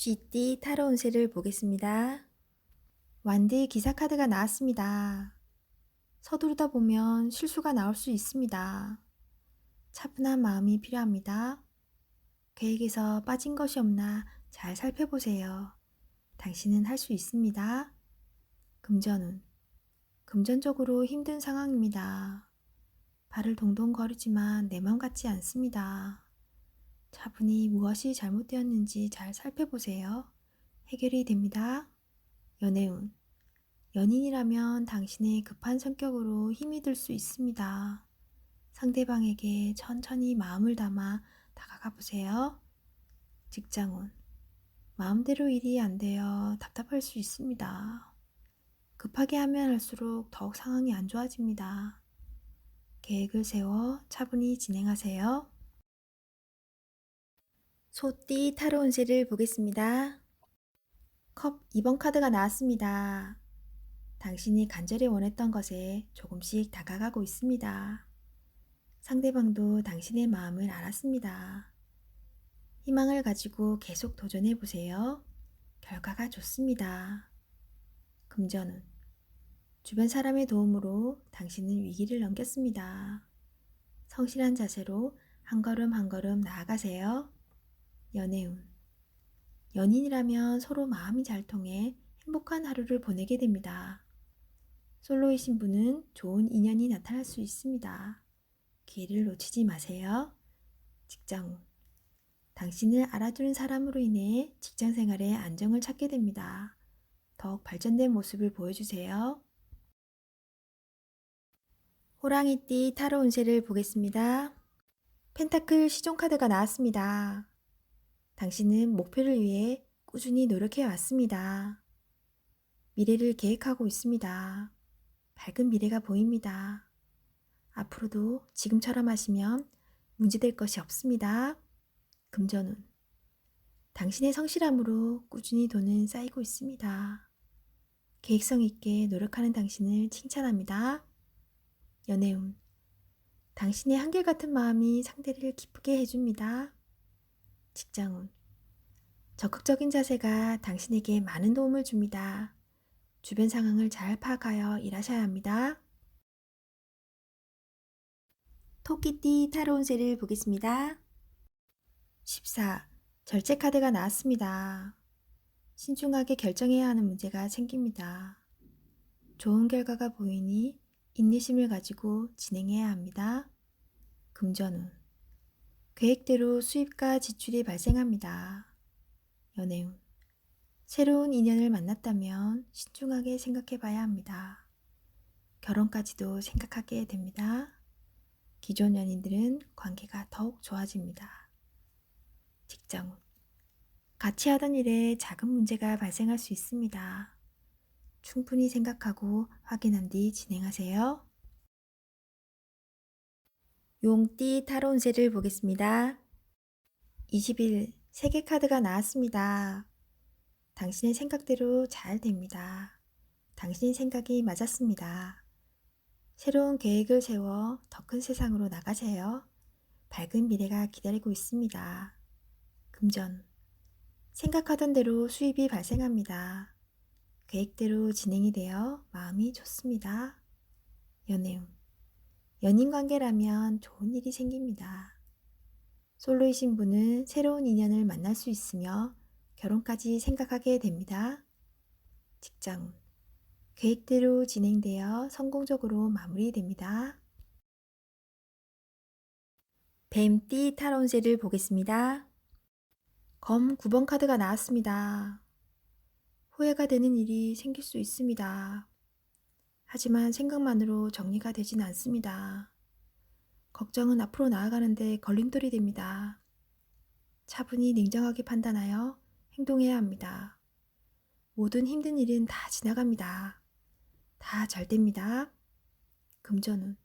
쥐띠 타로 운세를 보겠습니다. 완드 기사 카드가 나왔습니다. 서두르다 보면 실수가 나올 수 있습니다. 차분한 마음이 필요합니다. 계획에서 빠진 것이 없나 잘 살펴보세요. 당신은 할 수 있습니다. 금전운. 금전적으로 힘든 상황입니다. 발을 동동 거리지만 내 맘 같지 않습니다. 차분히 무엇이 잘못되었는지 잘 살펴보세요. 해결이 됩니다. 연애운. 연인이라면 당신의 급한 성격으로 힘이 들 수 있습니다. 상대방에게 천천히 마음을 담아 다가가 보세요. 직장운. 마음대로 일이 안 되어 답답할 수 있습니다. 급하게 하면 할수록 더욱 상황이 안 좋아집니다. 계획을 세워 차분히 진행하세요. 소띠 타로 운세를 보겠습니다. 컵 2번 카드가 나왔습니다. 당신이 간절히 원했던 것에 조금씩 다가가고 있습니다. 상대방도 당신의 마음을 알았습니다. 희망을 가지고 계속 도전해 보세요. 결과가 좋습니다. 금전운. 주변 사람의 도움으로 당신은 위기를 넘겼습니다. 성실한 자세로 한 걸음 한 걸음 나아가세요. 연애운. 연인이라면 서로 마음이 잘 통해 행복한 하루를 보내게 됩니다. 솔로이신 분은 좋은 인연이 나타날 수 있습니다. 기회를 놓치지 마세요. 직장. 당신을 알아주는 사람으로 인해 직장 생활에 안정을 찾게 됩니다. 더욱 발전된 모습을 보여주세요. 호랑이띠 타로 운세를 보겠습니다. 펜타클 시종 카드가 나왔습니다. 당신은 목표를 위해 꾸준히 노력해 왔습니다. 미래를 계획하고 있습니다. 밝은 미래가 보입니다. 앞으로도 지금처럼 하시면 문제될 것이 없습니다. 금전운. 당신의 성실함으로 꾸준히 돈은 쌓이고 있습니다. 계획성 있게 노력하는 당신을 칭찬합니다. 연애운. 당신의 한결같은 마음이 상대를 기쁘게 해줍니다. 직장운. 적극적인 자세가 당신에게 많은 도움을 줍니다. 주변 상황을 잘 파악하여 일하셔야 합니다. 토끼띠 타로 운세를 보겠습니다. 14. 절제 카드가 나왔습니다. 신중하게 결정해야 하는 문제가 생깁니다. 좋은 결과가 보이니 인내심을 가지고 진행해야 합니다. 금전운. 계획대로 수입과 지출이 발생합니다. 연애운. 새로운 인연을 만났다면 신중하게 생각해 봐야 합니다. 결혼까지도 생각하게 됩니다. 기존 연인들은 관계가 더욱 좋아집니다. 직장운. 같이 하던 일에 작은 문제가 발생할 수 있습니다. 충분히 생각하고 확인한 뒤 진행하세요. 용띠 타로 운세를 보겠습니다. 20일 세계 카드가 나왔습니다. 당신의 생각대로 잘 됩니다. 당신의 생각이 맞았습니다. 새로운 계획을 세워 더 큰 세상으로 나가세요. 밝은 미래가 기다리고 있습니다. 금전. 생각하던 대로 수입이 발생합니다. 계획대로 진행이 되어 마음이 좋습니다. 연애운. 연인 관계라면 좋은 일이 생깁니다. 솔로이신 분은 새로운 인연을 만날 수 있으며 결혼까지 생각하게 됩니다. 직장. 계획대로 진행되어 성공적으로 마무리됩니다. 뱀띠 타로 운세를 보겠습니다. 검 9번 카드가 나왔습니다. 후회가 되는 일이 생길 수 있습니다. 하지만 생각만으로 정리가 되진 않습니다. 걱정은 앞으로 나아가는데 걸림돌이 됩니다. 차분히 냉정하게 판단하여 행동해야 합니다. 모든 힘든 일은 다 지나갑니다. 다 잘 됩니다. 금전운.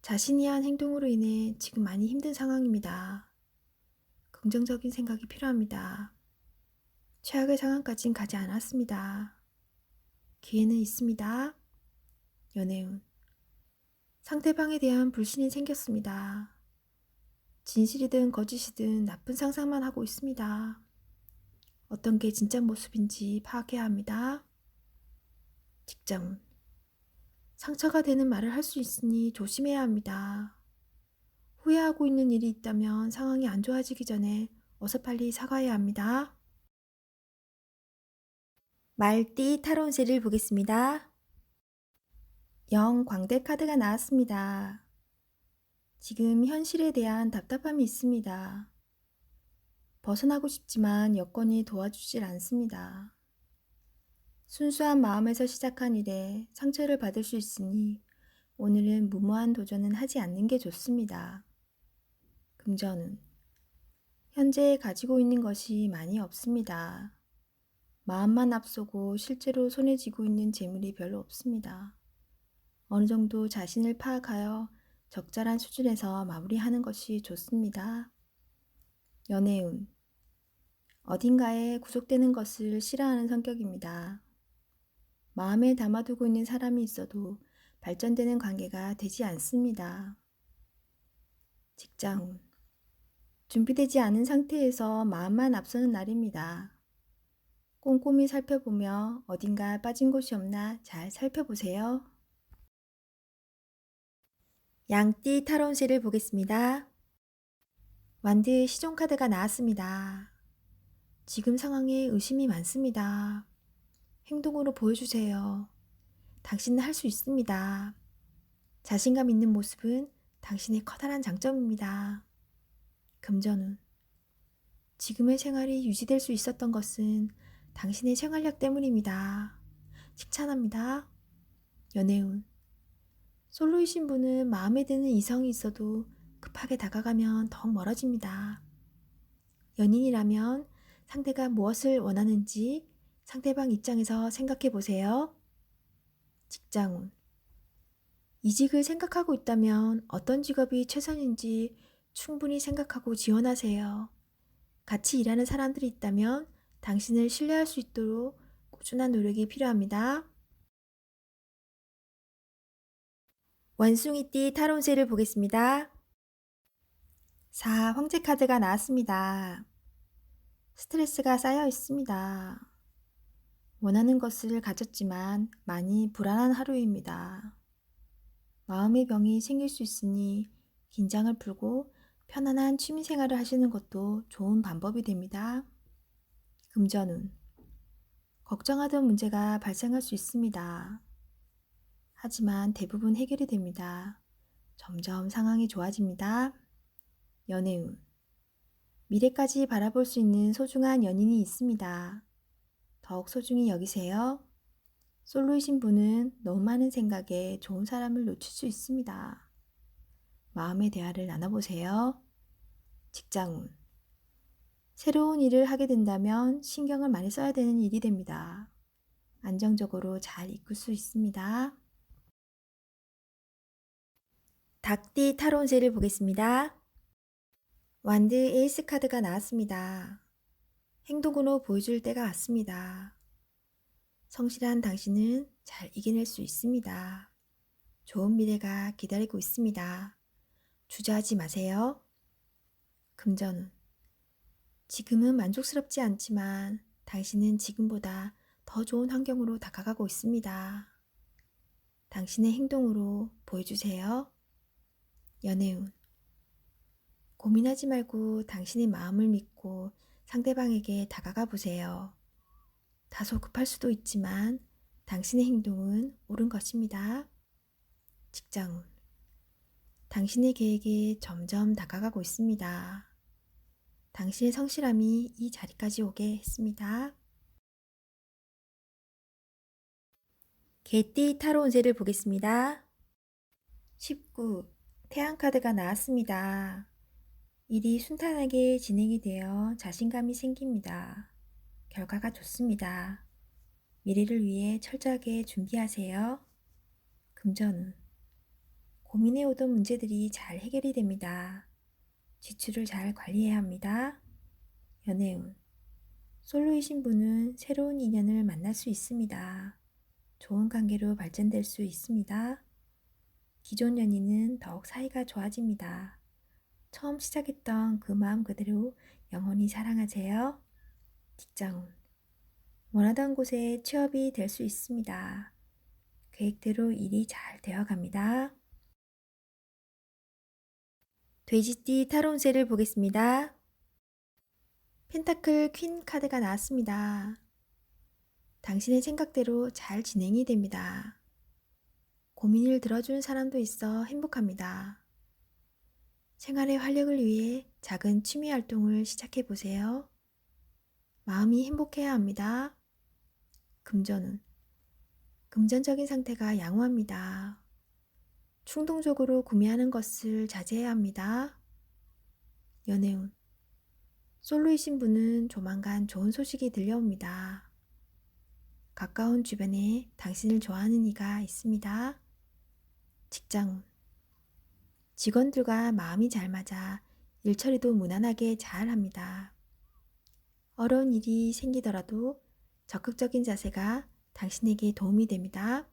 자신이 한 행동으로 인해 지금 많이 힘든 상황입니다. 긍정적인 생각이 필요합니다. 최악의 상황까진 가지 않았습니다. 기회는 있습니다. 연애운. 상대방에 대한 불신이 생겼습니다. 진실이든 거짓이든 나쁜 상상만 하고 있습니다. 어떤 게 진짜 모습인지 파악해야 합니다. 직장운. 상처가 되는 말을 할 수 있으니 조심해야 합니다. 후회하고 있는 일이 있다면 상황이 안 좋아지기 전에 어서 빨리 사과해야 합니다. 말띠 타로운세를 보겠습니다. 영 광대 카드가 나왔습니다. 지금 현실에 대한 답답함이 있습니다. 벗어나고 싶지만 여건이 도와주질 않습니다. 순수한 마음에서 시작한 일에 상처를 받을 수 있으니 오늘은 무모한 도전은 하지 않는 게 좋습니다. 금전운. 현재 가지고 있는 것이 많이 없습니다. 마음만 앞서고 실제로 손에 쥐고 있는 재물이 별로 없습니다. 어느 정도 자신을 파악하여 적절한 수준에서 마무리하는 것이 좋습니다. 연애운. 어딘가에 구속되는 것을 싫어하는 성격입니다. 마음에 담아두고 있는 사람이 있어도 발전되는 관계가 되지 않습니다. 직장운. 준비되지 않은 상태에서 마음만 앞서는 날입니다. 꼼꼼히 살펴보며 어딘가 빠진 곳이 없나 잘 살펴보세요. 양띠 타로운세를 보겠습니다. 완드 시종 카드가 나왔습니다. 지금 상황에 의심이 많습니다. 행동으로 보여주세요. 당신은 할 수 있습니다. 자신감 있는 모습은 당신의 커다란 장점입니다. 금전운. 지금의 생활이 유지될 수 있었던 것은 당신의 생활력 때문입니다. 칭찬합니다. 연애운. 솔로이신 분은 마음에 드는 이성이 있어도 급하게 다가가면 더욱 멀어집니다. 연인이라면 상대가 무엇을 원하는지 상대방 입장에서 생각해 보세요. 직장운. 이직을 생각하고 있다면 어떤 직업이 최선인지 충분히 생각하고 지원하세요. 같이 일하는 사람들이 있다면 당신을 신뢰할 수 있도록 꾸준한 노력이 필요합니다. 원숭이띠 타로운세를 보겠습니다. 4. 황제 카드가 나왔습니다. 스트레스가 쌓여 있습니다. 원하는 것을 가졌지만 많이 불안한 하루입니다. 마음의 병이 생길 수 있으니 긴장을 풀고 편안한 취미생활을 하시는 것도 좋은 방법이 됩니다. 금전운. 걱정하던 문제가 발생할 수 있습니다. 하지만 대부분 해결이 됩니다. 점점 상황이 좋아집니다. 연애운. 미래까지 바라볼 수 있는 소중한 연인이 있습니다. 더욱 소중히 여기세요. 솔로이신 분은 너무 많은 생각에 좋은 사람을 놓칠 수 있습니다. 마음의 대화를 나눠보세요. 직장운. 새로운 일을 하게 된다면 신경을 많이 써야 되는 일이 됩니다. 안정적으로 잘 이끌 수 있습니다. 닭띠 타로운세를 보겠습니다. 완드 에이스 카드가 나왔습니다. 행동으로 보여줄 때가 왔습니다. 성실한 당신은 잘 이겨낼 수 있습니다. 좋은 미래가 기다리고 있습니다. 주저하지 마세요. 금전운. 지금은 만족스럽지 않지만 당신은 지금보다 더 좋은 환경으로 다가가고 있습니다. 당신의 행동으로 보여주세요. 연애운. 고민하지 말고 당신의 마음을 믿고 상대방에게 다가가 보세요. 다소 급할 수도 있지만 당신의 행동은 옳은 것입니다. 직장운. 당신의 계획에 점점 다가가고 있습니다. 당신의 성실함이 이 자리까지 오게 했습니다. 개띠 타로 운세를 보겠습니다. 19. 태양카드가 나왔습니다. 일이 순탄하게 진행이 되어 자신감이 생깁니다. 결과가 좋습니다. 미래를 위해 철저하게 준비하세요. 금전운. 고민해오던 문제들이 잘 해결이 됩니다. 지출을 잘 관리해야 합니다. 연애운. 솔로이신 분은 새로운 인연을 만날 수 있습니다. 좋은 관계로 발전될 수 있습니다. 기존 연인은 더욱 사이가 좋아집니다. 처음 시작했던 그 마음 그대로 영원히 사랑하세요. 직장운. 원하던 곳에 취업이 될 수 있습니다. 계획대로 일이 잘 되어갑니다. 돼지띠 타로 운세를 보겠습니다. 펜타클 퀸 카드가 나왔습니다. 당신의 생각대로 잘 진행이 됩니다. 고민을 들어준 사람도 있어 행복합니다. 생활의 활력을 위해 작은 취미 활동을 시작해 보세요. 마음이 행복해야 합니다. 금전운. 금전적인 상태가 양호합니다. 충동적으로 구매하는 것을 자제해야 합니다. 연애운. 솔로이신 분은 조만간 좋은 소식이 들려옵니다. 가까운 주변에 당신을 좋아하는 이가 있습니다. 직장운. 직원들과 마음이 잘 맞아 일 처리도 무난하게 잘 합니다. 어려운 일이 생기더라도 적극적인 자세가 당신에게 도움이 됩니다.